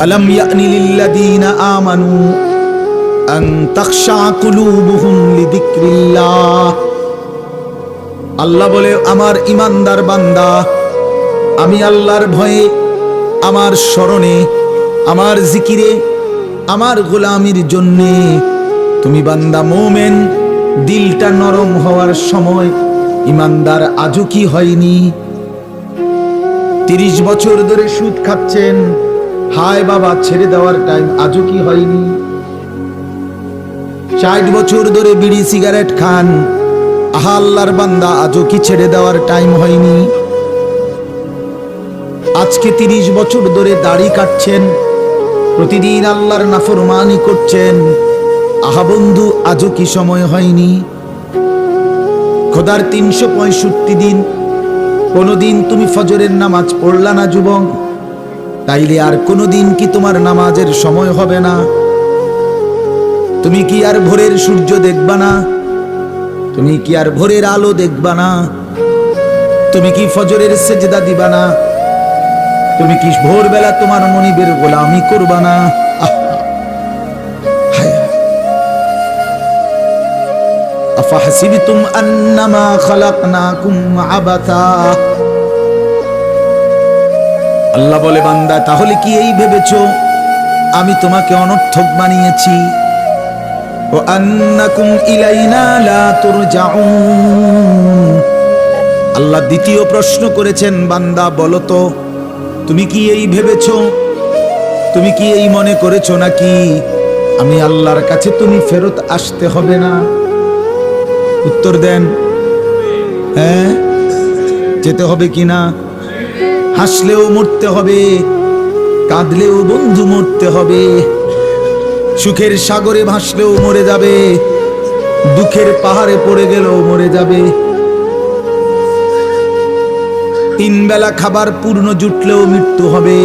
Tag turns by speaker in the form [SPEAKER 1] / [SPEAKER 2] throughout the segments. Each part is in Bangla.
[SPEAKER 1] আলাম ইয়ানি লিল্লাযীনা আমানু আন তাখশা কুলুবুহুম লিযিকরিল্লাহ। আল্লাহ বলে, আমার ঈমানদার বান্দা, আমি আল্লাহর ভয়ে, আমার স্মরণে, আমার জিকিরে, আমার গোলামির জন্যে তুমি বান্দা মোমেন দিলটা নরম হওয়ার সময় ঈমানদার আজও কি হয়নি? 30 বছর ধরে সুদ খাচ্ছেন, হায় বাবা ছেড়ে দেওয়ার টাইম আজও কি হয়নি? 60 বছর ধরে বিড়ি সিগারেট খান, আহা আল্লাহর বান্দা আজও কি ছেড়ে দেওয়ার টাইম হয়নি? আজকে 30 বছর ধরে দাড়ি কাটছেন, প্রতিদিন আল্লাহর নাফরমানি করছেন, আহা বন্ধু আজও কি সময় হয়নি? খোদার 365 দিন কোনদিন তুমি ফজরের নামাজ পড়লা না যুবক? তাইলে আর কোনদিন কি তোমার নামাজের সময় হবে না? তুমি কি আর ভোরের সূর্য দেখবা না? তুমি কি আর ভোরের আলো দেখবা না? তুমি কি ফজরের সেজদা দিবা না? তুমি কি ভোরবেলা তোমার মনিবের গোলামি করবা না? আফাহসিবতুম আন্নামা খালাকনাকুম আবাথা। আল্লাহ বলে, বান্দা তাহলে কি এই ভেবেছো আমি তোমাকে অনর্থক বানিয়েছি? ও আন্নাকুম ইলাইনা লা তুরজাউন। আল্লাহ দ্বিতীয় প্রশ্ন করেছেন, বান্দা বলো তো তুমি কি এই ভেবেছো, তুমি কি এই মনে করেছো নাকি আমি আল্লাহর কাছে তুমি ফেরত আসতে হবে না? উত্তর দেন, হ্যাঁ যেতে হবে কিনা? হাসলেও মরতে হবে, কাঁদলেও বন্ধু মরতে হবে, সুখের সাগরে ভাসলেও মরে যাবে, দুঃখের পাহাড়ে পড়ে গেলেও মরে যাবে। 3 বেলা খাবার পূর্ণ জুটলেও মৃত্যু হবে,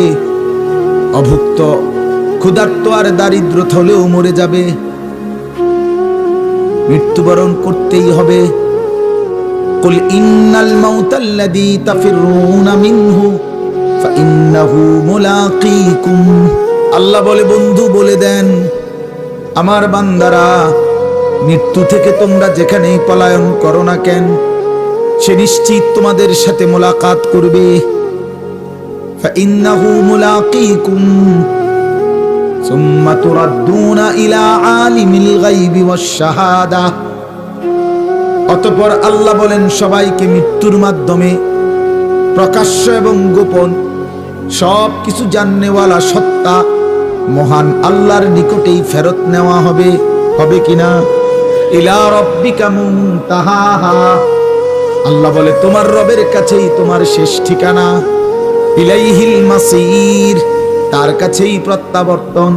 [SPEAKER 1] অভুক্ত ক্ষুধার্ত আর দারিদ্র হলেও মরে যাবে, মৃত্যুবরণ করতেই হবে। কুল ইন্নাল মাউতাল্লাযী তাফিরুনা মিনহু ফাইন্নাহু মুলাকীকুম। আল্লাহ বলে, বন্ধু বলে দেন আমার বান্দারা, মৃত্যু থেকে তোমরা যেখানেই পলায়ন করো না কেন, সে নিশ্চিত তোমাদের সাথে মোলাকাত করবে। ফাইন্নাহু মুলাকীকুম সুম্মা তুরাদ্দুনা ইলা আলিমিল গায়বি ওয়াশ শাহাদা। অতঃপর আল্লাহ বলেন, সবাইকে মৃত্যুর মাধ্যমে প্রকাশ্য এবং গোপন সব কিছু জাননেওয়ালা সত্তা মহান আল্লাহর নিকটেই ফেরত নেওয়া হবে। হবে কিনা? ইলা রাব্বিকা মুনতাহাহা। আল্লাহ বলে, তোমার রবের কাছেই তোমার শেষ ঠিকানা। ইলাইহিল মাসির, তার কাছেই প্রত্যাবর্তন।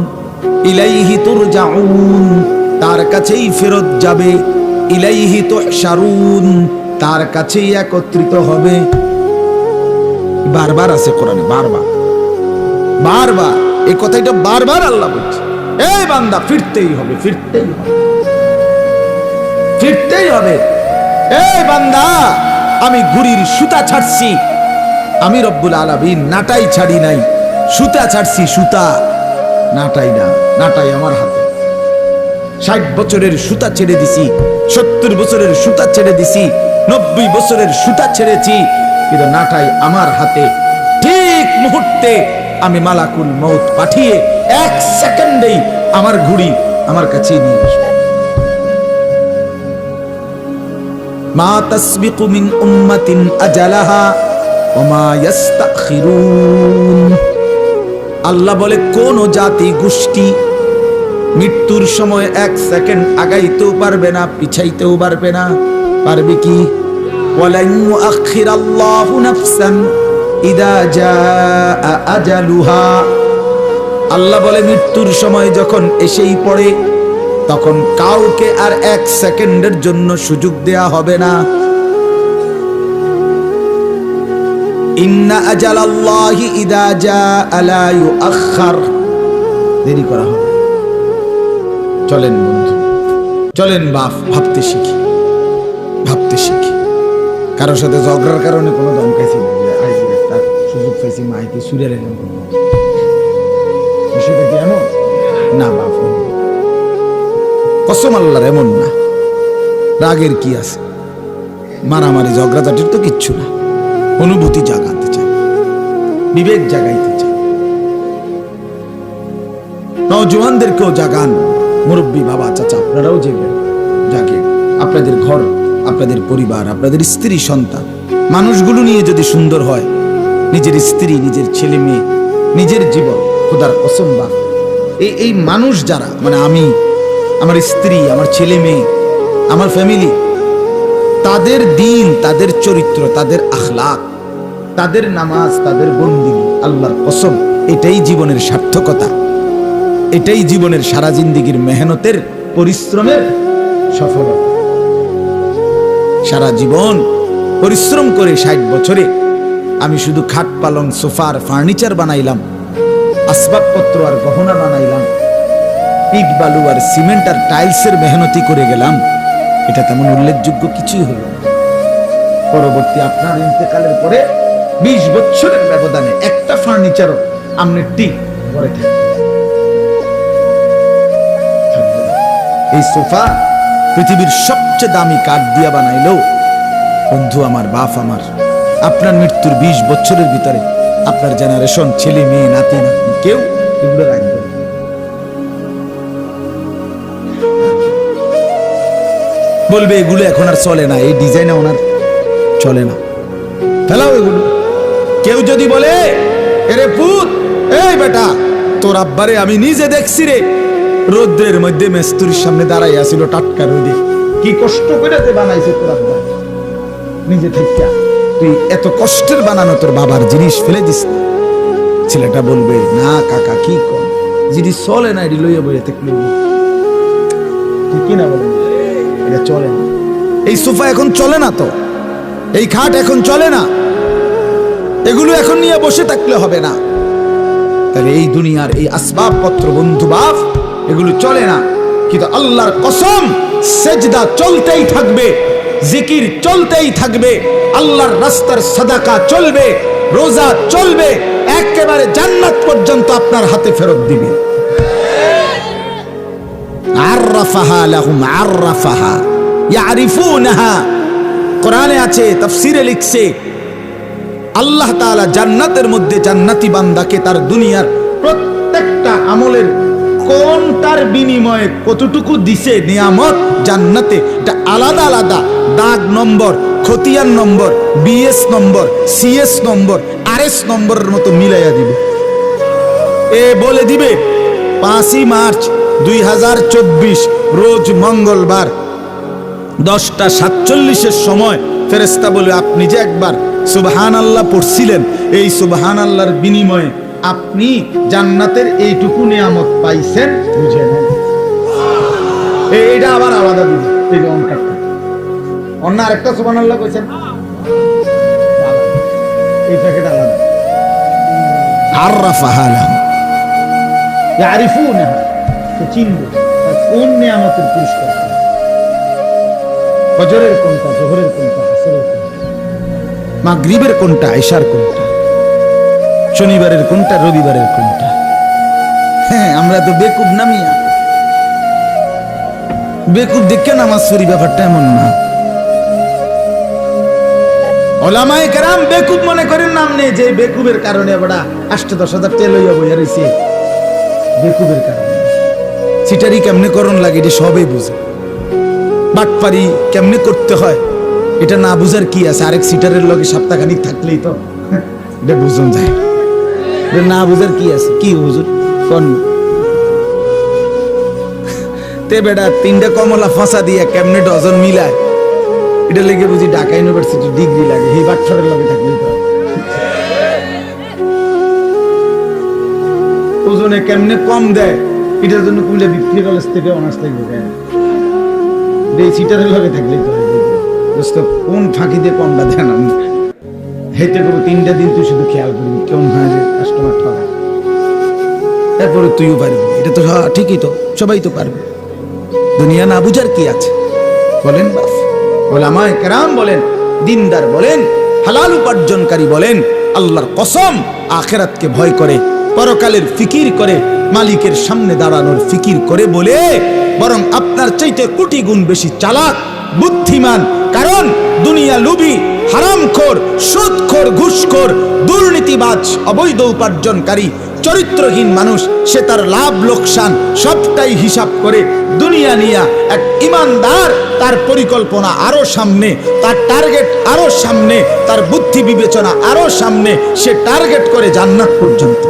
[SPEAKER 1] ইলাইহি তুরজাউন, তার কাছেই ফেরত যাবে। ইলাইহি তুহশারুন, তার কাছেই একত্রিত হবে। বারবার আছে কোরআনে, বারবার বারবার এই কথাটা বারবার আল্লাহ বলছে, এই বান্দা ফিরতেই হবে, ফিরতেই হবে, ফিরতেই হবে। এই বান্দা, আমি ঘুড়ির সুতা ছাড়ছি, আমি রব্বুল আলামিন নাটাই ছাড়ি নাই, সুতা ছাড়ছি, সুতা, নাটাই না, নাটাই আমার হাতে। 60 বছরের সুতা ছেড়ে দিছি, 70 বছরের সুতা ছেড়ে দিছি, 90 বছরের সুতা ছেড়েছি, কিন্তু নাটাই আমার হাতে। ঠিক মুহূর্তে আমি মালাকুল মউত পাঠিয়ে 1 সেকেন্ডেই আমার ঘুড়ি আমার কাছে নিয়ে আসবে। মা তাসবিকু মিন উম্মাতিন আজালাহা ওয়া মা ইস্তাখিরুন। আল্লাহ বলে, কোন জাতি গোষ্ঠী মৃত্যুর সময় 1 সেকেন্ড আগাইতেও পারবে না, পিছাইতেও পারবে না। পারবে কি? ওয়ালান ইউআখিরাল্লাহু নাফসান ইদা জাআ আজালুহা। আল্লাহ বলে, মৃত্যুর সময় যখন এসেই পড়ে তখন কাউকে আর 1 সেকেন্ডের জন্য সুযোগ দেয়া হবে না। ইন্না আজালাল্লাহি ইদা জাআ লা ইউআখার, দেরি করা হবে। চলেন বন্ধু, চলেন বাপ, ভাবতে শিখি, ভাবতে শিখি। কারোর সাথে ঝগড়ার কারণে কোনো দমকাইছি না, সুযোগ পাইছি মাইকে সুরে রেখে কসম আল্লাহর, এমন না। রাগের কি আছে, মারামারি ঝগড়াঝাটির তো কিচ্ছু না। অনুভূতি জাগাতে চাই, বিবেক জাগাইতে চাই, নওজওয়ানদেরকেও জাগান। মুরব্বী বাবা চাচা আপনারাও জাগেন। আপনাদের ঘর, আপনাদের পরিবার, আপনাদের স্ত্রী সন্তান, মানুষগুলো নিয়ে যদি সুন্দর হয়, নিজের স্ত্রী, নিজের ছেলে মেয়ে, নিজের জীবন, খোদার কসম বা এই মানুষ যারা, মানে আমি, আমার স্ত্রী, আমার ছেলে মেয়ে, আমার ফ্যামিলি, তাদের দিন, তাদের চরিত্র, তাদের আখলাক, তাদের নামাজ, তাদের বন্দেগী, আল্লাহর কসম এটাই জীবনের সার্থকতা। এটাই জীবনের সারা জিন্দেগীর মেহনতের, পরিশ্রমের সফলতা। সারা জীবন পরিশ্রম করে 60 বছরে আমি শুধু খাট পালং সোফার ফার্নিচার বানাইলাম, আসবাবপত্র আর গহনা বানাইলাম, ইট বালু আর সিমেন্ট আর টাইলসের মেহনতি করে গেলাম, এটা তেমন উল্লেখযোগ্য কিছুই হলো না। পরবর্তী আপনার ইন্তেকালের পরে 20 বছরের ব্যবধানে একটা ফার্নিচারও আমনের টিক ঘরে থাকে। এই সোফা পৃথিবীর সবচেয়ে দামি কাঠ দিয়া বানাইলেও বন্ধু আমার, বাপ আমার, আপনার মৃত্যুর 20 বছরের ভিতরে আপনার জেনারেশন, ছেলে মেয়ে, নাতি নাতনি, কেউ এগুলো রাখবে না। বলবে এগুলো এখন আর চলে না, এই ডিজাইন ওনার চলে না, ফেলাও এগুলো। কেউ যদি বলে এরে পুত, এই বেটা, তোর আব্বারে আমি নিজে দেখছি রে, রোদ্রের মধ্যে মেস্তুরির সামনে দাঁড়াই আসিল টাটকা রোদে, কি কষ্ট করে বানাইছে তোর আব্বা, নিজে থেকে তুই এত কষ্টের বানানো তোর বাবার জিনিস ফেলে দিস। ছেলেটা বলবে না কাকা, কি কর, জিনিস চলে না, এটি লইয়া বইয়া থাকলে ঠিক কিনা বলেন, এটা চলে না। এই সোফা এখন চলে না, তো এই খাট এখন চলে না, এগুলো এখন নিয়ে বসে থাকলে হবে না। তাহলে এই দুনিয়ার এই আসবাবপত্র বন্ধু বাপ, এগুলো চলে না, কিন্তু আল্লাহর কসম সেজদা চলতেই থাকবে, জিকির চলতেই থাকবে, আল্লাহর রাস্তার সাদাকা চলবে, রোজা চলবে, একেবারে জান্নাত পর্যন্ত আপনার হাতে ফেরত দিবে। আররাফাহা লাহুম আররাফাহা ইয়ারিফুনাহা, কোরআনে আছে, তাফসীরে লিখছে, আল্লাহ তাআলা জান্নাতের মধ্যে জান্নাতি বান্দাকে তার দুনিয়ার প্রত্যেকটা আমলের কোনটার বিনিময়ে কতটুকু দিছে নিয়ামত জান্নাতে, এটা আলাদা আলাদা দাগ নম্বর, খতিয়ান নম্বর, বিএস নম্বর, সিএস নম্বর, আরএস নম্বরের মতো মিলাইয়া দিবে। এ বলে দিবে 5ই মার্চ 2024 রোজ মঙ্গলবার 10টা 47-এর সময় ফেরেশতা বলে, আপনি যে একবার সুবহানাল্লাহ পড়ছিলেন, এই সুবহানাল্লাহর বিনিময়ে আপনি জান্নাতের এইটুকু নিয়ামত পাইছেন, বুঝে নেন। এইটা আবার আলাদা দিবে, এই অঙ্কটা অন্য আরেকটা সুবহানাল্লাহ কইছেন, এই প্যাকেট আলাদা। আররাফাহা লাহুম ইয়ারিফুনাহা, তো চিনবে কোন নিয়ামতের পুরস্কার, ফজরের কোনটা, জোহরের কোনটা, আসরের কোনটা, মাগরিবের কোনটা, ইশার কোনটা, শনিবারের কোনটা, রবিবারের কোনটা। হ্যাঁ, আমরা তো বেকুব না মিয়া, বেকুব দেখে নামাজ পড়ি, ব্যাপারটা এমন না। ওলামায়ে কেরাম বেকুব মনে করেন নাম নেই, যে বেকুবের কারণে বড়া 8-10 হাজার তেল হইয়া বইয়া রয়েছে, বেকুবের কারণে। সিটারি কেমনে করণ লাগে এটা সবাই বুঝে, বাটপারি কেমনে করতে হয় এটা না বুঝার কি আছে, আরেক সিটারের লগে সপ্তাহখানিক থাকলেই তো এটা বুঝন যায়, না বুঝার কি আছে, কি হুজুর কোন তে বেটা 3টা কমলা ফাঁসা দিয়ে কেমনে ডজন মিলায়, এটা লেগে বুঝি ঢাকা ইউনিভার্সিটি ডিগ্রি লাগে, এই বাটপারের লগে থাকলেই তো। ওজনে কেমনে কম দেয়, এটার জন্য কুমিল্লা বিক্রি কলেজ থেকে অনার্স লাগবে, এই সিটারের লগে থাকলেই তো। দোস্ত কোন ফাঁকি দিয়ে কমটা দেন, হেঁটে করবো 3টা দিন তুই শুধু খেয়াল করবি কেমন হয় কাস্টমার ঠকা, এরপরে তুইও পারবি, এটা তো ঠিকই, তো সবাই তো পারবে, দুনিয়া না বুঝার কি আছে বলেন। বাস ওলামায়ে কেরাম বলেন, দিনদার বলেন, হালাল উপার্জনকারী বলেন, আল্লাহর কসম আখিরাতকে ভয় করে পরকালের ফিকির করে, মালিকের সামনে দাঁড়ানোর ফিকির করে বলে বরং আপনার চাইতে কোটি গুণ বেশি চালাক, বুদ্ধিমান। কারণ দুনিয়া লোভী, হারামখোর, সুদখোর, ঘুষখোর, দুর্নীতিবাজ, অবৈধ উপার্জনকারী, চরিত্রহীন মানুষ, সে তার লাভ লোকসান সবটাই হিসাব করে দুনিয়া নিয়া। এক ইমানদার, তার পরিকল্পনা আরো সামনে, তার টার্গেট আরো সামনে, তার বুদ্ধি বিবেচনা আরো সামনে, সে টার্গেট করে জান্নাত পর্যন্ত।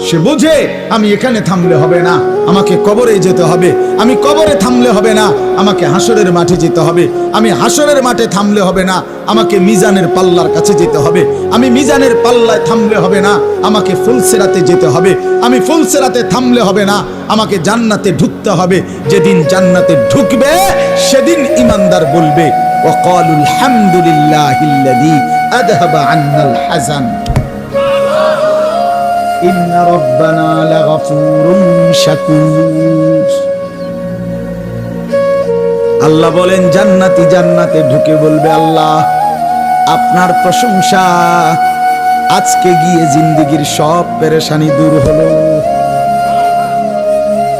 [SPEAKER 1] সে বুঝে আমি এখানে থামলে হবে না, আমাকে কবরে যেতে হবে। আমি কবরে থামলে হবে না, আমাকে হাসরের মাঠে যেতে হবে। আমি হাসরের মাঠে থামলে হবে না, আমাকে মিজানের পাল্লার কাছে যেতে হবে। আমি মিজানের পাল্লায় থামলে হবে না, আমাকে ফুলসিরাতে যেতে হবে। আমি ফুলসিরাতে থামলে হবে না, আমাকে জান্নাতে ঢুকতে হবে। যেদিন জান্নাতে ঢুকবে সেদিন ইমানদার বলবে ওয়াকালুল হামদুলিল্লাহিল্লাযী আযহাবা আন্নাল হাযান ইন্না রাব্বানা লাগাফুরুন শাকুর। আল্লাহ বলেন জান্নাতি জান্নাতে ঢুকে বলবে আল্লাহ আপনার প্রশংসা, আজকে গিয়ে জিন্দেগীর সব পেরেশানি দূর হলো।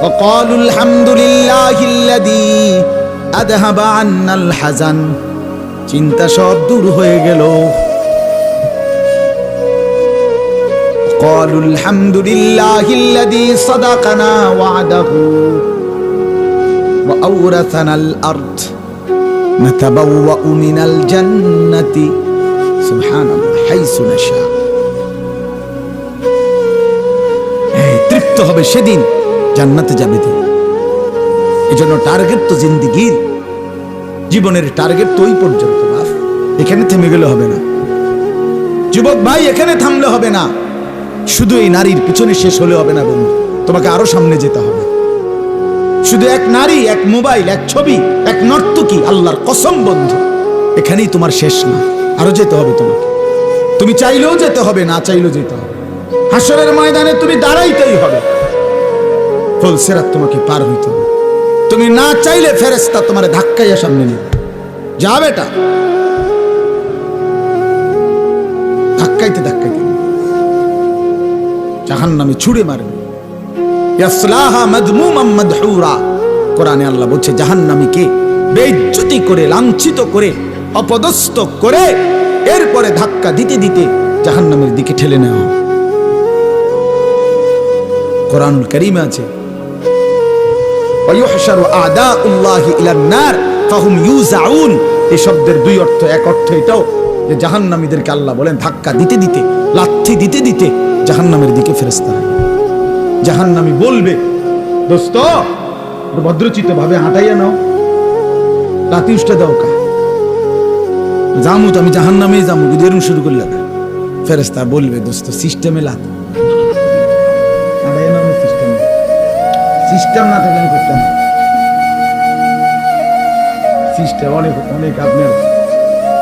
[SPEAKER 1] ওয়াকালুল হামদুলিল্লাহিল্লাযী আযহাবা আন্নাল হাযান, চিন্তা সব দূর হয়ে গেল। قالوا الحمد لله الذي صدقنا وعده وأورثنا الأرض نتبوأ من الجنة سبحان الله حيث نشاء। তৃপ্ত হবে সেদিন, জান্নাতে যাবে দিন। এজন্য টার্গেট তো জিন্দেগীর, জীবনের টার্গেট তো ওই পর্যন্ত। এখানে থেমে গেলে হবে না যুবক ভাই, এখানে থামলে হবে না। শুধু এই নারীর পিছনে শেষ হলে হবে না বন্ধু, তোমাকে আরো সামনে যেতে হবে। শুধু এক নারী, এক মোবাইল, এক ছবি, এক নর্তকী, আল্লাহর কসম বন্ধু, এখানেই তোমার শেষ না, আরো যেতে হবে তোমাকে। তুমি চাইলেও যেতে হবে, না চাইলেও যেতে হবে। হাসরের ময়দানে তুমি দাঁড়াইতেই হবে, ফুলসিরাত তোমাকে পার হইতে হবে। তুমি না চাইলে ফেরেশতা তোমার ধাক্কাইয়া সামনে নেবে, যা বেটা, ধাক্কাইতে ধাক্কাইতে জাহান্নামে ছুঁড়ে মারবে। ইয়াসলাহা মাযমুমান মাদহুরা, কোরআনে আল্লাহ বলছে জাহান্নামীকে বেইজ্জতি করে, লাঞ্ছিত করে, অপদস্থ করে এরপরে ধাক্কা দিতে দিতে জাহান্নামের দিকে ঠেলে নেওয়া। কোরআনুল কারীমে আছে ওয়ায়ুহশারু আ'দাউল্লাহি ইলান নার ফাহুম ইউজাউন। এই শব্দের দুই অর্থ, এক অর্থ এটাও যে জাহান্নামীদেরকে আল্লাহ বলেন ধাক্কা দিতে দিতে, লাথি দিতে দিতে জাহান্নামের দিকে ফেরেশতারা। জাহান্নামী বলবে দোস্ত ভদ্রচিত ভাবে হাঁটাইয়া নাও, লাথি উষ্টা দাও কা জামু, তো আমি জাহান্নামে যাবো যদি এরকম শুরু করলে। ফেরেশতা বলবে দোস্ত সিস্টেমে লাথ হাঁটাইয়া নাও, সিস্টেম না থাকলে করতাম। সিস্টেম অনেক অনেক, আপনার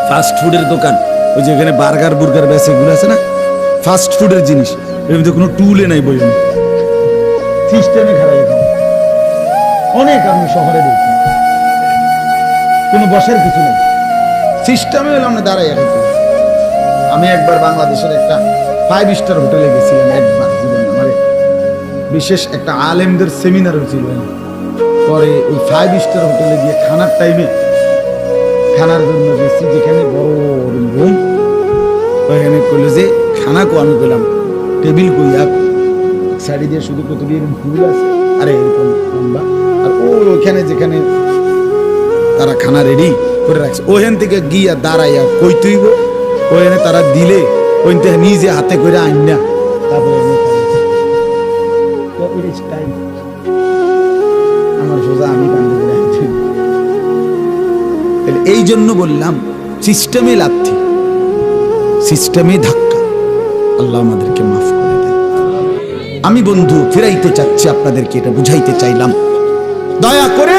[SPEAKER 1] ফাস্ট ফুডের দোকান, ওই যে এখানে বার্গার বুর্গার বেচে, এগুলো আছে না ফাস্ট ফুডের জিনিস, এর মধ্যে কোনো টুলে নাই, বই সিস্টেমে খারাপ অনেক। আপনি শহরে দেখছেন কোনো বসার কিছু নেই, সিস্টেমে হলে আমরা দাঁড়াই। আমি একবার বাংলাদেশের একটা 5 স্টার হোটেলে গেছিলাম, একবার জীবনে আমার বিশেষ একটা আলেমদের সেমিনার হয়েছিল। পরে ওই 5 স্টার হোটেলে গিয়ে খানার টাইমে খানার জন্য গেছি, যেখানে বড় রুম, ওইখানে কইলো যে খানা কো, আমি কইলাম টেবিল কই, আর সাইডে দিয়ে শুধু কত দিয়ে ফুল আছে, আরে এরকম লম্বা, আর ওইখানে যেখানে তারা খানা রেডি করে রাখছে, ওখান থেকে গিয়া দাঁড়াইয়া কই তুইব, ওখানে তারা দিলে ওই থেকে নিজে হাতে করে আইন না, তারপরে আমার সোজা আমি কান্দে করে আনছি। এই জন্য বললাম সিস্টেমে লাথি, সিস্টেমে ধাক্কা। আল্লাহ আমাদেরকে মাফ করে দেন। আমি বন্ধু ফিরাইতে চাচ্ছি আপনাদেরকে, এটা বুঝাইতে চাইলাম, দয়া করে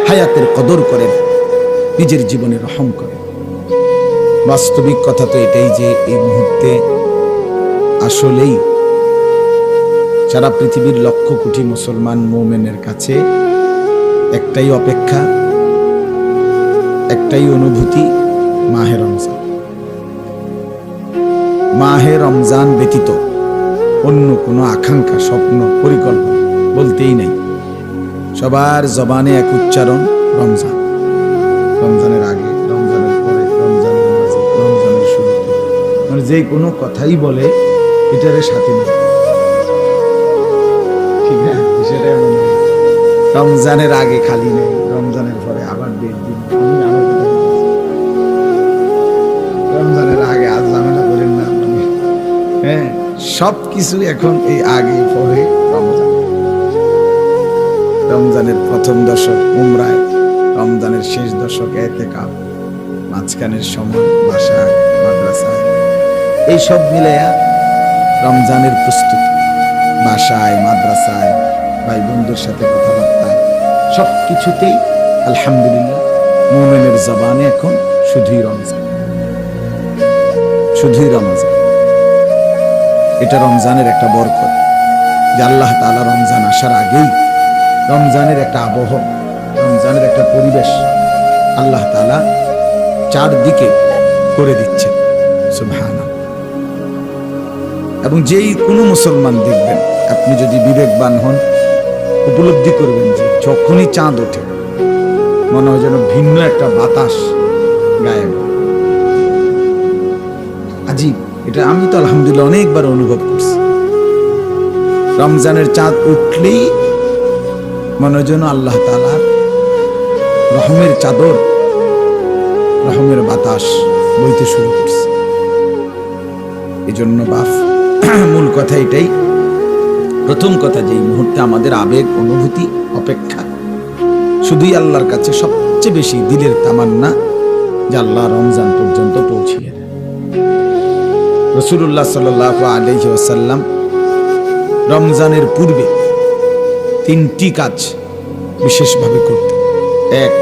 [SPEAKER 1] হায়াতের কদর করেন, নিজের জীবনে রহম করেন। বাস্তবিক কথা তো এটাই যে এই মুহূর্তে আসলেই সারা পৃথিবীর লক্ষ কোটি মুসলমান মুমিনের কাছে একটাই অপেক্ষা, একটাই অনুভূতি, মাহে রমজান। মাহে রমজান ব্যতীত অন্য কোনো আকাঙ্ক্ষা, স্বপ্ন, পরিকল্পনা বলতেই নাই। সবার জবানে এক উচ্চারণ, রমজান। রমজানের আগে, রমজানের পরে, রমজানের মাঝে, রমজানের শুরুতে, মানে যে কোনো কথাই বলে এটারে সাথে নেই, ঠিক না? সেটা এমন নেই। রমজানের আগে খালি নেই, রমজানের পরে আবার 1.5 দিন। রমজানের আগে আজ ঝামেলা করেন না, হ্যাঁ, সবকিছু এখন এই আগে পরে রমজান। রমজানের প্রথম দশক উমরায়, রমজানের শেষ দশক ইতিকাফ, মাঝখানের সময় বাসায়, মাদ্রাসায়, এই সব মিলাইয়া রমজানের প্রস্তুতি। বাসায়, মাদ্রাসায়, ভাই বন্ধুর সাথে কথাবার্তা, সব কিছুতেই আলহামদুলিল্লাহ মুমিনের জবানে এখন শুধুই রমজান, শুধুই রমজান। এটা রমজানের একটা বরকত যে আল্লাহ তাআলা রমজান আসার আগেই রমজানের একটা আবহ, রমজানের একটা পরিবেশ আল্লাহ তাআলা চারদিকে করে দিচ্ছেন। সুবহানাল্লাহ। এবং যেই কোনো মুসলমান দেখবেন, আপনি যদি বিবেকবান হন, উপলব্ধি করবেন যে যখনই চাঁদ ওঠে মনে হয় যেন ভিন্ন একটা বাতাস গায়েব। আজীব, এটা আমি তো আলহামদুলিল্লাহ অনেকবার অনুভব করছি। রমজানের চাঁদ উঠলেই মনে হয় যেন আল্লাহ তাআলার রহমের চাদর, রহমের বাতাস বইতে শুরু করছে। এই জন্য বাপ, মূল কথা এটাই, প্রথম কথা, যে এই মুহূর্তে আমাদের আবেগ, অনুভূতি, অপেক্ষা শুধুই আল্লাহর কাছে সবচেয়ে বেশি দিলের তামান্না যে আল্লাহ রমজান পর্যন্ত পৌঁছিয়ে দেন। রাসূলুল্লাহ সাল্লাল্লাহু আলাইহি ওয়াসাল্লাম রমজানের পূর্বে 3টি কাজ বিশেষভাবে করতেন। 1,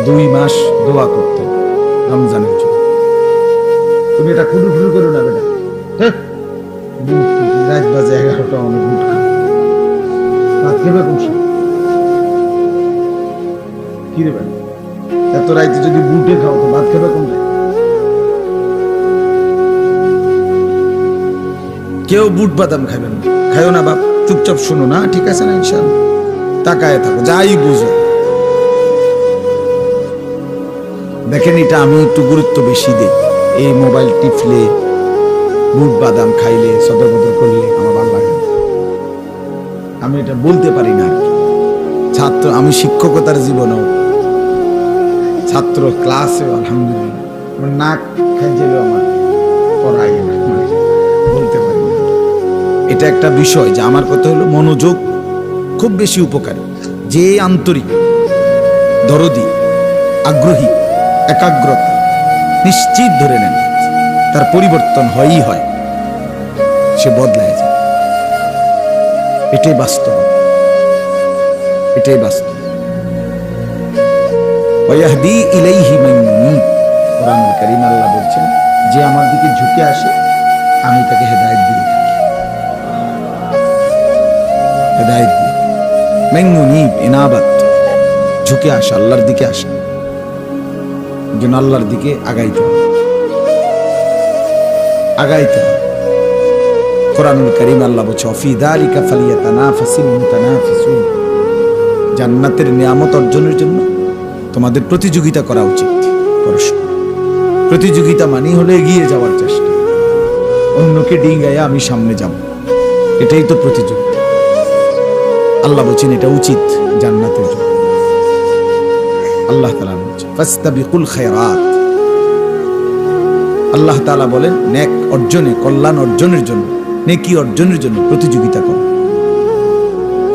[SPEAKER 1] 2 মাস দোয়া করতেন রমজানের জন্য। তুমি এটা খুলু করো না বেটা, রাত বাজে 11টা, অনেক বুট খা, ভাত খেবে কোন সময়? কি রে ভাই, এত রাইতে যদি বুটে খাও তো ভাত খেবে কোন? কেউ বুট বাদাম খাবেন না, খাইও না বাপ, চুপচাপ শোনো না, ঠিক আছে না? ইনশাআল্লাহ তাকায় থাকো, যাই বুঝো। দেখেন, এটা আমি একটু গুরুত্ব বেশি দিই। এই মোবাইল টিপলে, বুট বাদাম খাইলে, সদর বদর করলে আমার ভালো লাগে না। আমি এটা বলতে পারি না। ছাত্র, আমি শিক্ষকতার জীবনেও, ছাত্র ক্লাসে আলহামদুলিল্লাহ নাক খাইলেও আমার পড়াই না, বলতে পারি না। এটা একটা বিষয় যে আমার কথা হলো মনোযোগ খুব বেশি উপকারী। যে আন্তরিক, দরদি, আগ্রহী, একাগ্রতা নিশ্চিত ধরে নেন তার পরিবর্তন হয়ই হয়, সে বদলায় যায়। এটাই বাস্তব, এটাই বাস্তব। ওয়াহদি ইলাইহি মান ইউনিব, কোরআনুল কারীম আল্লাহ বলছেন, যে আমার দিকে ঝুঁকে আসে আমি তাকে হেদায়েত দিয়ে থাকি। হেদায়েত দিয়ে, মান ইউনিব, ইনাবাত, ঝুঁকে আসা, আল্লাহর দিকে আসা, যেন আল্লাহর দিকে আগাইতে হবে, আগাইতে হবে। কোরআনুল কারীম আল্লাহ বলছে, ফি যালিকা ফালিয়াতানাফাসিল মুতানাফিসুন, জান্নাতের নিয়ামত অর্জনের জন্য তোমাদের প্রতিযোগিতা করা উচিত। পরস্পর প্রতিযোগিতা মানে হলো এগিয়ে যাওয়ার চেষ্টা, অন্যকে ডিঙ্গাইয়া আমি সামনে যাব, এটাই তো প্রতিযোগিতা। আল্লাহ বলছেন এটা উচিত জান্নাতের জন্য। আল্লাহ তাআলা বলছেন ফাস্তাবিকুল খায়রাত, আল্লাহ তাআলা বলেন নেক অর্জনে, কল্যাণ অর্জনের জন্য, নেকি অর্জনের জন্য প্রতিযোগিতা করো।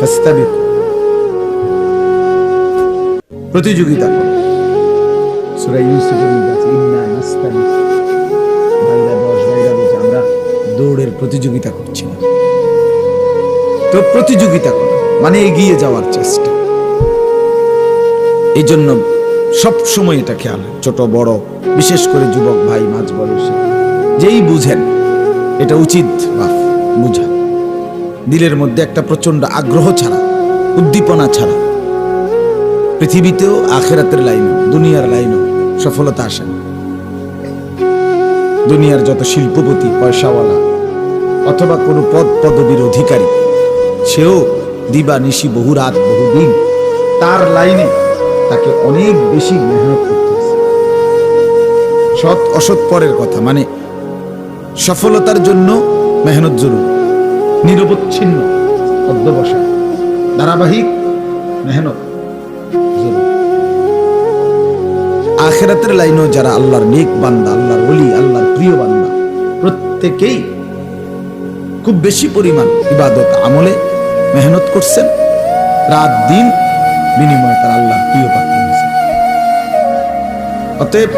[SPEAKER 1] ফাস্তাবিকু, প্রতিযোগিতা করো। সূরা ইউসুফের মধ্যে আছে ইন্না নাস্তাবিক, বাইরা 10 বাইরা বলছে আমরা দৌড়ের প্রতিযোগিতা করছি না। তো প্রতিযোগিতা করো মানে এগিয়ে যাওয়ার চেষ্টা। এই জন্য সব সময় এটা খেয়াল, ছোট বড়, বিশেষ করে যুবক ভাই, মাঝ বয়সী, যেই বুঝেন এটা উচিত বাপ বুঝা, দিলের মধ্যে একটা প্রচন্ড আগ্রহ ছাড়া, উদ্দীপনা ছাড়া পৃথিবীতেও আখিরাতের লাইনও, দুনিয়ার লাইনও সফলতা আসে না। দুনিয়ার যত শিল্পপতি, পয়সাওয়ালা, অথবা কোনো পদ পদবীর অধিকারী, সেও দিবা নিশি বহু রাত বহুদিন তার লাইনে তাকে অনেক বেশি মেহনত করতে হবে। সৎ অসৎ পরের কথা, মানে সফলতার জন্য মেহনত জরুরি, নিরবচ্ছিন্ন অধ্যবসায়, ধারাবাহিক মেহনত জরুরি। আখিরাতের লাইনেও যারা আল্লাহর নেক বান্দা, আল্লাহর ওলি, আল্লাহর প্রিয় বান্দা, প্রত্যেকেই খুব বেশি পরিমাণ ইবাদত আমলে মেহনত করছেন, রাত দিন বিনিময়ে তার আল্লাহর প্রিয় পাত্র হয়েছেন। অতএব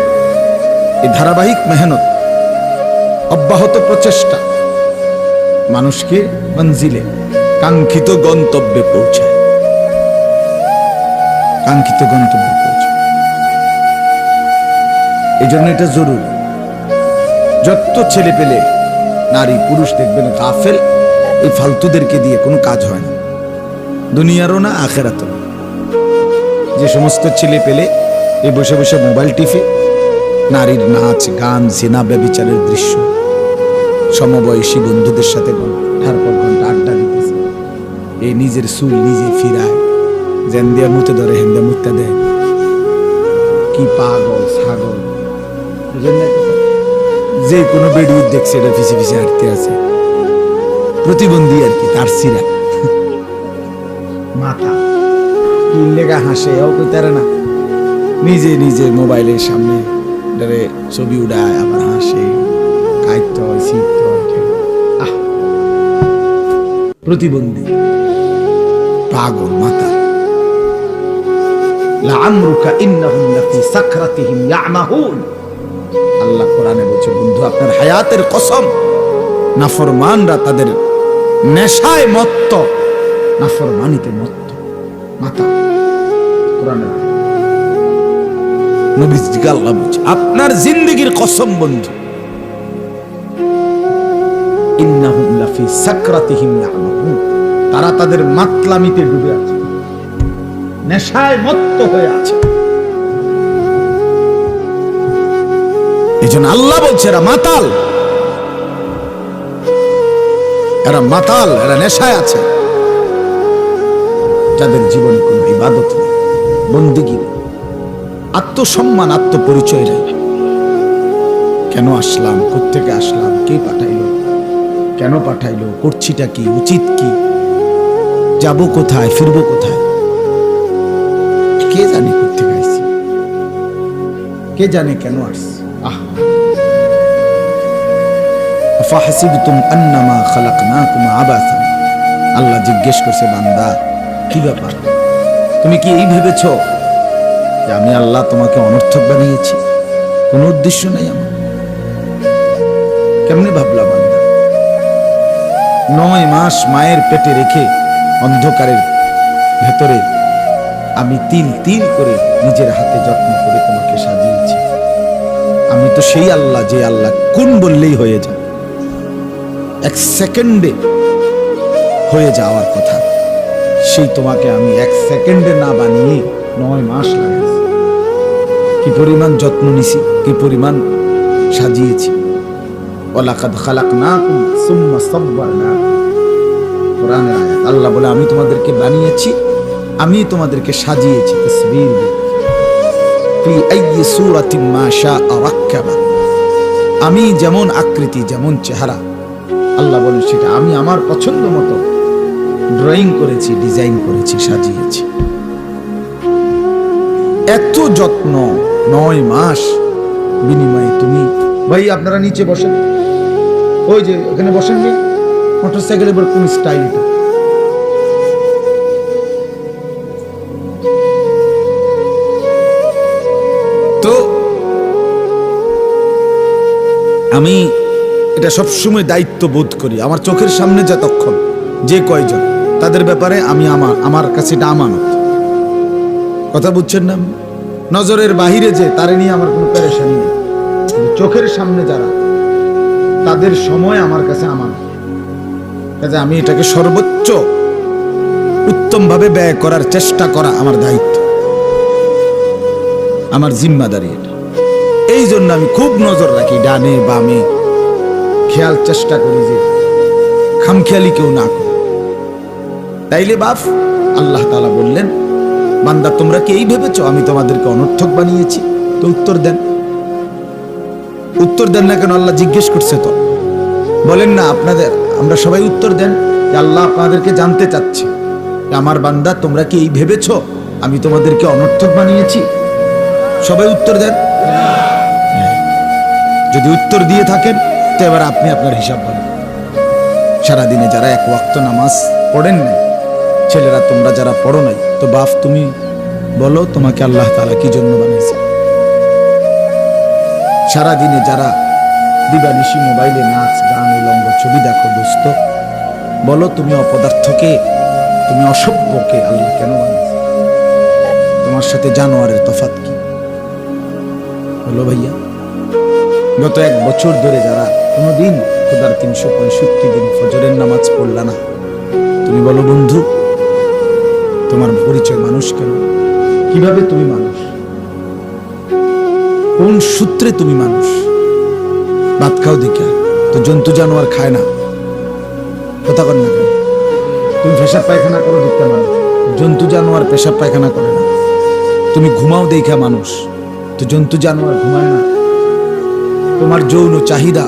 [SPEAKER 1] এই ধারাবাহিক মেহনত, অব্যাহত প্রচেষ্টা মানুষকে মঞ্জিলে, কাঙ্ক্ষিত গন্তব্যে পৌঁছায়, কাঙ্ক্ষিত গন্তব্যে পৌঁছায়। এই জন্য এটা জরুরি। যত ছেলে পেলে, নারী পুরুষ দেখবেন গাফেল, এই ফালতুদেরকে দিয়ে কোনো কাজ হয় না, দুনিয়ারও না আখেরাতও না। যে সমস্ত ছেলে পেলে এই বসে বসে মোবাইল টিপে নারীর নাচ গান, জিনা, ব্যভিচারের দৃশ্য, সমবয়সী বন্ধুদের সাথে ঘন্টার পর ঘন্টা আড্ডা দিতেছে, এই নিজের চুল নিজে ফিরায়, জেন দিয়া মুতে ধরে হেন্দা মুতে দেয়, কি পাগল ছাগল, বুঝলেন না? যে কোনো বেডি দেখছে এটা পিছিয়ে পিছিয়ে হাঁটতে আছে, প্রতিবন্ধী আর কি, তার সিরা মাথা কি লেগা হাসে, ও কইতারে না, নিজে নিজে মোবাইলের সামনে ছবি উড়ায়, আবার হাসে, কাইতে হয়, শিখতে হয়, প্রতিবন্ধী পাগল মাথা। লাআমরুকা ইন্নাহুম লাফি সাকরাতিহিম ইয়ামাহুন। আল্লাহ কোরআনে বলছে, বন্ধু আপনার হায়াতের কসম, নাফরমানরা তাদের নেশায় মত্ত, নাফরমানিতে মত্ত মাথা। কোরআনে নবীজি আল্লাহ বলছে, আপনার জিন্দেগীর কসম বন্ধু, ইন্নাহুম লাফি সাকরাতিহিম ইয়ামাহুন, তারা তাদের মাতলামিতে ডুবে আছে, নেশায় মত্ত হয়ে আছে। এজন্য আল্লাহ বলছে এরা মাতাল, এরা মাতাল, এরা নেশায় আছে, যাদের জীবনে কোনো ইবাদত নেই, বন্দেগী নেই, আত্মসম্মান, আত্মপরিচয় নেই। কেন আসলাম, কোত্থেকে আসলাম, কে পাঠাইলো, কেন পাঠাইলো, করছিটা কি, উচিত কি, যাব কোথায়, ফিরবো কোথায়, কে জানে কোত্থেকে আসছি, কে জানে কেন আসছি। আফাহাসিবতুম আন্নামা খালাকনাকুম আবাসা। আল্লাহ জিজ্ঞেস করছে, বান্দা কি ব্যাপার, তুমি কি এই ভেবেছ যে আমি আল্লাহ তোমাকে অনর্থক বানিয়েছি, কোনো উদ্দেশ্য নাই আমার? কেমনে ভাবলা বান্দা? 9 মাস মায়ের পেটে রেখে অন্ধকারের ভেতরে আমি তিল তিল করে নিজের হাতে যত্ন করে তোমাকে সাজিয়েছি। আমি তো সেই আল্লাহ যে আল্লাহ কোন বললেই হয়ে যায়, 1 সেকেন্ডে হয়ে যাওয়ার কথা, সেই তোমাকে আমি 1 সেকেন্ডে না বানিয়ে 9 মাস লাগাইছি। কি পরিমাণ যত্ন নিছি, কি পরিমাণ সাজিয়েছি। ওয়ালাকাদ খালাকনাকুম সুম্মা সাব্বারনাকুম। কোরআনের আয়াত। আল্লাহ বলে, আমি তোমাদেরকে বানিয়েছি, আমি তোমাদেরকে সাজিয়েছি। তাসবির ফি আইয়ি সূরাতিন মা শাআ রাক্কাবা। আমি যেমন আকৃতি, যেমন চেহারা, আল্লাহ বলেন সেটা আমি আমার পছন্দ মতো ড্রয়িং করেছি, ডিজাইন করেছি, সাজিয়েছি। এত যত্ন, 9 মাস বিনিময়ে তুমি, ভাই আপনারা নিচে বসেন, ওই যে ওখানে বসেন, মোটরসাইকেলের উপর কোন স্টাইল এটা? তো আমি এটা সবসময় দায়িত্ব বোধ করি। আমার চোখের সামনে যতক্ষণ যে কয়জন, তাদের ব্যাপারে আমি আমার কাছে এটা আমানত। কথা বুঝছেন না? নজরের বাহিরে যে তারে নিয়ে আমার কোনো পেরেশানি নেই, চোখের সামনে যারা, তাদের সময় আমার কাছে আমানত। কাজে আমি এটাকে সর্বোচ্চ উত্তমভাবে ব্যয় করার চেষ্টা করা আমার দায়িত্ব, আমার জিম্মাদারি এটা। এই জন্য আমি খুব নজর রাখি, ডানে বামে খেয়াল চেষ্টা করি যে খামখেয়ালি কেউ না করে। তাইলে বাপ আল্লাহ তাআলা বললেন, বান্দা তোমরা কি এই ভেবেছো আমি তোমাদেরকে অনর্থক বানিয়েছি? তো উত্তর দেন না কেন? আল্লাহ জিজ্ঞেস করছে তো, বলেন না আপনাদের, আমরা সবাই উত্তর দেন যে আল্লাহ আপনাদেরকে জানতে চাচ্ছে, আমার বান্দা তোমরা কি এই ভেবেছো আমি তোমাদেরকে অনর্থক বানিয়েছি? সবাই উত্তর দেন। যদি উত্তর দিয়ে থাকেন তো এবার আপনি আপনার হিসাব বলেন। সারাদিনে যারা এক ওয়াক্ত নামাজ পড়েন নাই, ছেলেরা তোমরা যারা পড়ো নাই, তো বাপ তুমি বলো তোমাকে আল্লাহ তাআলা কি জন্য বানিয়েছে? সারাদিনে যারা দিবানিশি মোবাইলে নাচ গান উলঙ্গ ছবি দেখো, দোস্ত বলো তুমি অপদার্থকে, তুমি অসভ্যকে আল্লাহ কেন বানিয়েছে? তোমার সাথে জানোয়ারের তফাৎ কি? বলো ভাইয়া। গত 1 বছর ধরে যারা কোনোদিন খোদার 365 দিন ফজরের নামাজ পড়লা না, তুমি বলো বন্ধু তোমার পরিচয় মানুষ কেন? কিভাবে তুমি মানুষ? কোন সূত্রে তুমি মানুষ? ভাত খাও দেখা তো জন্তু জানোয়ার খায় না, কথা কর না কেন? তুমি পেশাব পায়খানা করো দেখা মানুষ, জন্তু জানোয়ার পেশাব পায়খানা করে না। তুমি ঘুমাও দেখা মানুষ, তো জন্তু জানোয়ার ঘুমায় না। তোমার যৌন চাহিদা,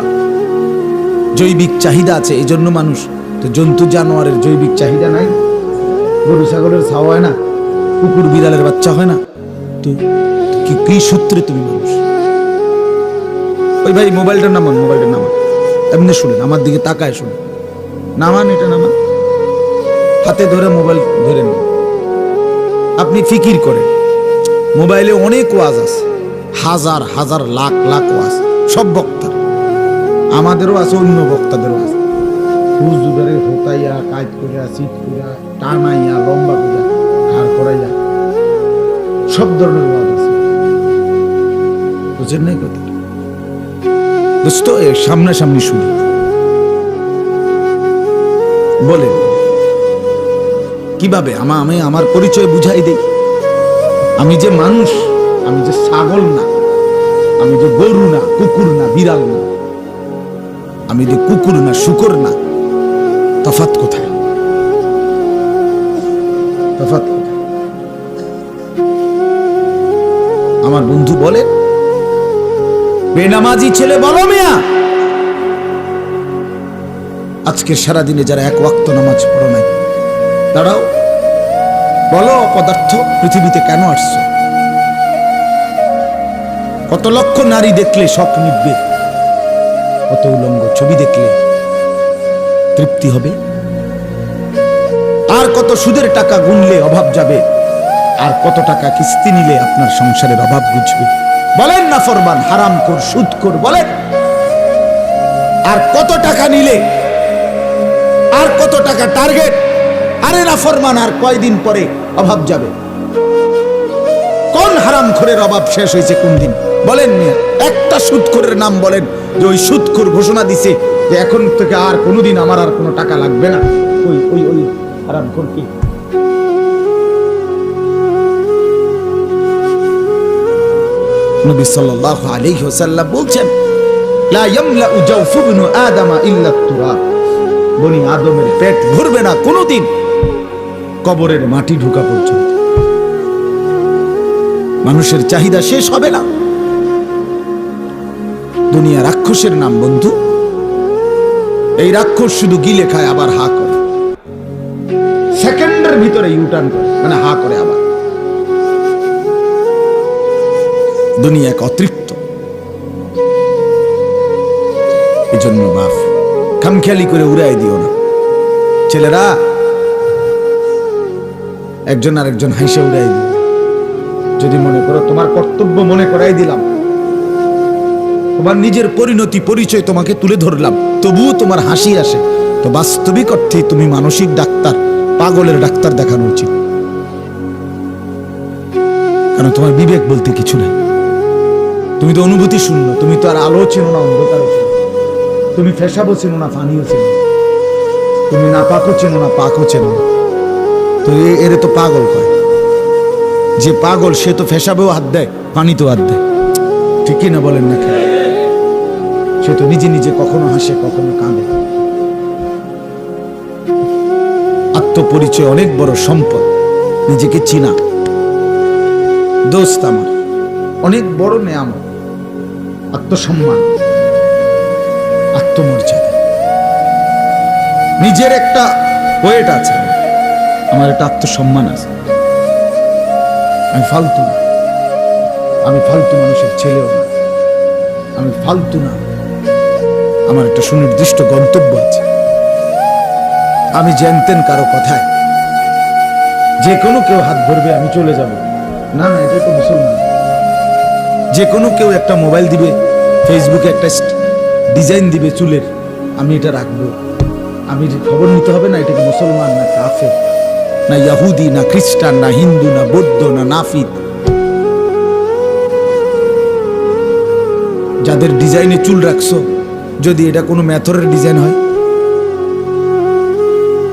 [SPEAKER 1] জৈবিক চাহিদা আছে এই জন্য মানুষ, তো জন্তু জানোয়ারের জৈবিক চাহিদা নাই। গরু ছাগলের ছাওয়া হয় না, কুকুর বিড়ালের বাচ্চা হয় না, তো কি সূত্রে তুমি মানুষ? ওই ভাই মোবাইলটা নামান, এমনি শুনেন, আমার দিকে তাকায় শুনেন, নামান এটা নামান, হাতে ধরে মোবাইল ধরে নেন। আপনি ফিকির করেন, মোবাইলে অনেক ওয়াজ আছে, হাজার হাজার লাখ লাখ ওয়াজ, সব বক্তা, আমাদেরও আছে, অন্য বক্তাদেরও আছে। হুজুরের হোতাইয়া, কাজ করিয়া, শীত করিয়া, টানাইয়া, লম্বা করিয়া, হাড় করাইয়া, সব ধরনের ওয়াজ আছে। বুঝেন নাই কথা? দোস্ত সামনাসামনি শুনি, বলে কিভাবে আমি আমার পরিচয় বুঝাই দেই। আমি যে মানুষ, আমি যে ছাগল না, আমি যে গরু না, কুকুর না, বিড়াল না, আমি যে কুকুর না, শুকর না, তফাৎ কোথায়? তফাৎ কোথায়? আমার বন্ধু বলে, বেনামাজি ছেলে বলো মিয়া, আজকে সারাদিনে যারা 1 ওয়াক্ত নামাজ পড়ো নাই, দাঁড়াও বলো অপদার্থ পৃথিবীতে কেন আসছো? কত লক্ষ নারী দেখলে শখ মিটবে? কত উলঙ্গ ছবি দেখলে তৃপ্তি হবে? আর কত সুদের টাকা গুনলে অভাব যাবে? আর কত টাকা কিস্তি নিলে আপনার সংসারের অভাব বুঝবে? বলেন না ফরমান, হারামখোর, সুদখোর বলেন। আর কত টাকা নিলে, আর কত টাকা টার্গেট? আরে না ফরমান, আর কয়দিন পরে অভাব যাবে? কোন হারামখোরের অভাব শেষ হয়েছে কোন দিন? বলেন মিয়া, একটা সুদখোরের নাম বলেন যে ওই সুদখোর ঘোষণা দিছে যে এখন থেকে আর কোনোদিন আমার আর কোনো টাকা লাগবে না। ওই ওই ওই হারামখোর কি? নবী সাল্লাল্লাহু আলাইহি ওয়াসাল্লাম বলছেন, লা ইয়ামলাউ জাওফু ইবনু আদামা ইল্লা তুরাব, বনি আদমের পেট ভরবে না কোনোদিন কবরের মাটি ঢোকা পর্যন্ত। মানুষের চাহিদা শেষ হবে না। দুনিয়া রাক্ষসের নাম বন্ধু, এই রাক্ষস শুধু গিলে খায় আবার হা করে, সেকেন্ডের ভিতরে ইউটার্ন করে, মানে হা করে আবার। দুনিয়া এক অতৃপ্ত। এই জন্য বাপ খামখেয়ালি করে উড়াই দিও না। ছেলেরা একজন আরেকজন হাসে উড়াই দিও। যদি মনে করো তোমার কর্তব্য মনে করাই দিলাম, তোমার নিজের পরিণতি পরিচয় তোমাকে তুলে ধরলাম, তবুও তোমার হাসি আসে, তো বাস্তবিক অর্থে তুমি মানসিক ডাক্তার, পাগলের ডাক্তার দেখানো উচিত। কারণ তোমার বিবেক বলতে কিছু নেই। তুমি তো অনুভূতি শূন্য, তুমি তো আর আলো চেনো না, অন্ধকারও চেনো, তুমি ফেসাবও চেনো না, পানিও চেনো, তুমি না পাকও চেনো না, পাকও চেনো না। তো এরে তো পাগল কয়। যে পাগল সে তো ফেসাবেও হাত দেয়, পানিতেও হাত দেয়, ঠিক না বলেন না? সে তো নিজে নিজে কখনো হাসে কখনো কাঁদে। আত্মপরিচয় অনেক বড় সম্পদ। নিজেকে চিনা দোস্ত আমার অনেক বড় নেয়ামত। আত্মসম্মান, আত্মমর্যাদা, নিজের একটা ওয়েট আছে। আমার একটা আত্মসম্মান আছে। আমি ফালতু না, আমি ফালতু মানুষের ছেলেও না, আমি ফালতু না। আমার একটা সুনির্দিষ্ট গন্তব্য আছে। আমি জানতেন কারো কথায় যে কোনো কেউ হাত ধরবে আমি চলে যাব না, না, এটা তো মুসলমান। যে কোনো কেউ একটা মোবাইল দিবে, ফেসবুকে একটা ডিজাইন দিবে চুলের, আমি এটা রাখবো। আমি খবর নিতে হবে না এটা কি মুসলমান না কাফের, না ইহুদি না খ্রিস্টান, না হিন্দু না বৌদ্ধ না নাফিদ। যাদের ডিজাইনে চুল রাখছো, যদি এটা কোনো মেথরের ডিজাইন হয়,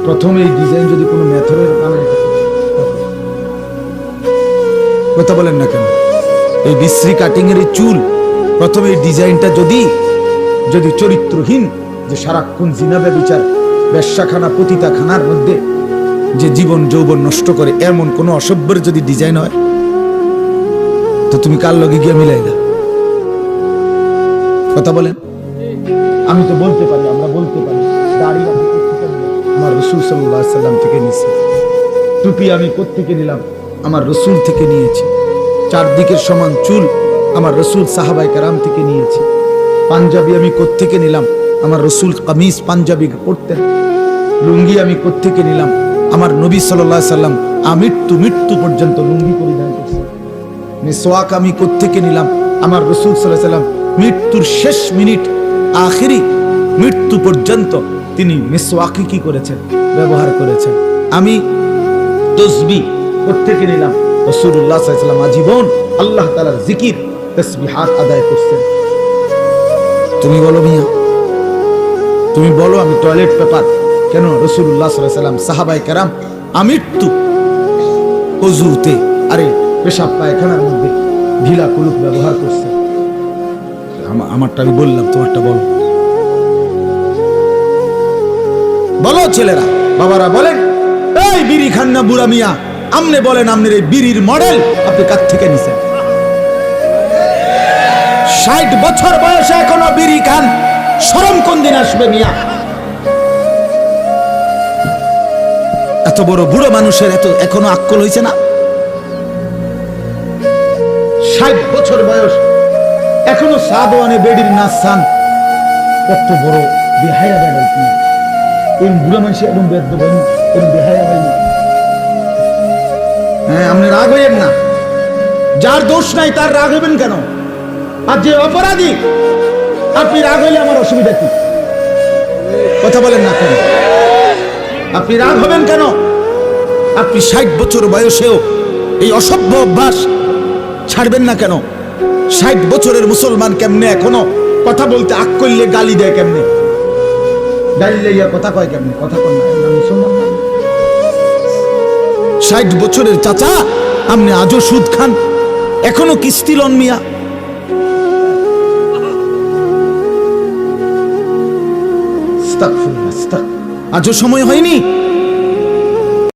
[SPEAKER 1] প্রথমে এই ডিজাইন যদি কোনো মেথরের বানায়, কথা বলেন না কেন? এই বিশ্রী কাটিং এর চুল, প্রথমে এই ডিজাইনটা যদি চরিত্রহীন, যে সারাক্ষণ জিনা ব্যভিচার বেশ্যাখানা পতিতাখানার মধ্যে যে জীবন যৌবন নষ্ট করে, এমন কোন অসভ্যের যদি ডিজাইন হয়, তো তুমি কার লগে গিয়ে মিলাইলা? কথা বলেন। আমি তো বলতে পারি, আমরা বলতে পারি দাড়ি আমি কোত্থেকে নিলাম? আমার রাসূল সাল্লাল্লাহু আলাইহি সাল্লাম থেকে নিয়েছি। টুপি আমি কোত্থেকে নিলাম? আমার রাসূল থেকে নিয়েছি। চারদিকের সমান চুল আমার রাসূল সাহাবায়ে কেরাম থেকে নিয়েছি। পাঞ্জাবি আমি কোত্থেকে নিলাম? আমার রাসূল কামিজ পাঞ্জাবি পরতেন। লুঙ্গি আমি কোত্থেকে নিলাম? আমার নবী সাল্লাল্লাহু আলাইহি সাল্লাম মৃত্যু পর্যন্ত লুঙ্গি পরিধান করছেন। মিসওয়াক আমি কোত্থেকে নিলাম? আমার রাসূল সাল্লাল্লাহু আলাইহি সাল্লাম মৃত্যুর শেষ মিনিট, আখিরি মৃত্যু পর্যন্ত তিনি মিসওয়াকি কি করেছেন? ব্যবহার করেছেন। আমি তাসবিহ কোত্থেকে নিলাম? রাসূলুল্লাহ সাল্লাল্লাহু আলাইহি সাল্লাম আজীবন আল্লাহ তাআলার জিকির তাসবিহাত আদায় করতেন। তুমি বলো মিয়া, তুমি বলো আমি টয়লেট পেপার কেন? রাসূলুল্লাহ সাল্লাল্লাহু আলাইহি সাল্লাম সাহাবায়ে কেরাম আমৃত্যু ওযুতে, আরে পেশাব পায়খানার মধ্যে ঢিলা কুলুপ ব্যবহার করছে। আমারটা আমি বললাম, তোমারটা বলো। বলো ছেলেরা, বাবারা বলেন, এই বিড়ি খান না বুড়া মিয়া, আমনে বলেন আমনের এই বিড়ির মডেল আপনি কার থেকে নিছেন? 60 বছর বয়সে এখনো বিড়ি খান, শরম কোন দিন আসবে মিয়া? এত বড় বুড়ো মানুষের এত এখনো আক্কল হয়েছে না? 60 বছর বয়স এখনো সাদওয়ানে বেডির নাচ সান, কত বড় বেহায়া বেড়াল কি? ওই বুড়া মানুষ একদম বেদ্য বলেন, ওই বেহায়া হয়নি। হ্যাঁ, আপনি রাগ হইয়েন না। যার দোষ নাই তার রাগ হবেন কেন? আর যে অপরাধী আপনি রাগ হইলে আমার অসুবিধা কি? কথা বলেন না কেন? আপনি রাগ হবেন কেন? আপনি 60 বছর বয়সেও এই অসভ্য অভ্যাস ছাড়বেন না কেন? 60 বছরের মুসলমান কেমনে এখনো কথা বলতে আগ করলে গালি দেয় কেমনে? গালি লইয়া কথা কয় কেমনে? কথা কন না, মুসলমান না। 60 বছরের চাচা আপনি আজও সুদ খান, এখনো কিস্তি লন মিয়া। আজও সময় হয়নি